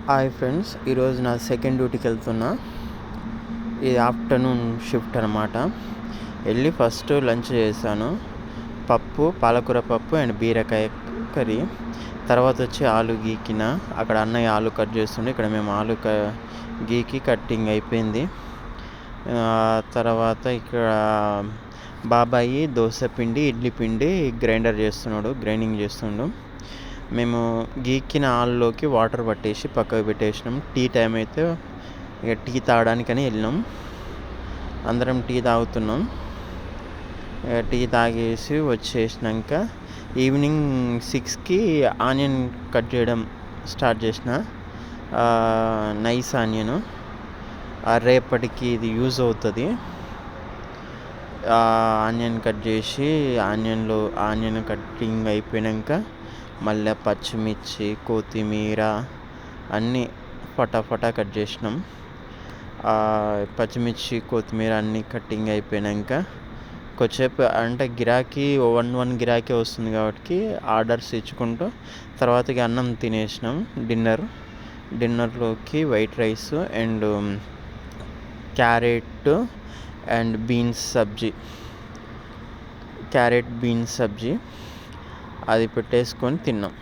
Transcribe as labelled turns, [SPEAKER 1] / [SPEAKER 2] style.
[SPEAKER 1] Hi friends, ఈరోజు నా second డ్యూటీకి వెళ్తున్నా. ఇది ఆఫ్టర్నూన్ షిఫ్ట్ అనమాట. వెళ్ళి ఫస్ట్ లంచ్ చేశాను. పప్పు, పాలకూర పప్పు అండ్ బీరకాయ కర్రీ. తర్వాత వచ్చి ఆలు గీకిన. అక్కడ అన్నయ్య ఆలు కట్ చేస్తుండే, ఇక్కడ మేము ఆలు గీకి కట్టింగ్ అయిపోయింది. తర్వాత ఇక్కడ బాబాయి దోశ పిండి, ఇడ్లీ పిండి గ్రైండింగ్ చేస్తుండు. మేము గీకిన ఆలులోకి వాటర్ పట్టేసి పక్కకు పెట్టేసినాం. టీ టైం అయితే ఇక టీ తాగడానికని వెళ్ళినాం. అందరం టీ తాగుతున్నాం. టీ తాగేసి వచ్చేసినాక ఈవినింగ్ 6కి ఆనియన్ కట్ చేయడం స్టార్ట్ చేసిన. నైస్ ఆనియన్, రేపటికి ఇది యూజ్ అవుతుంది. ఆనియన్ కట్ చేసి ఆనియన్ కట్టింగ్ అయిపోయాక మళ్ళీ పచ్చిమిర్చి, కొత్తిమీర అన్నీ ఫటాఫటా కట్ చేసినాం. పచ్చిమిర్చి, కొత్తిమీర అన్నీ కట్టింగ్ అయిపోయాక కొద్దిసేపు అంటే గిరాకీ వన్ గిరాకీ వస్తుంది కాబట్టి ఆర్డర్స్ ఇచ్చుకుంటూ తర్వాతకి అన్నం తినేసినాం. డిన్నర్లోకి white rice and carrot beans సబ్జీ అది పెట్టేసుకొని తిన్నాం.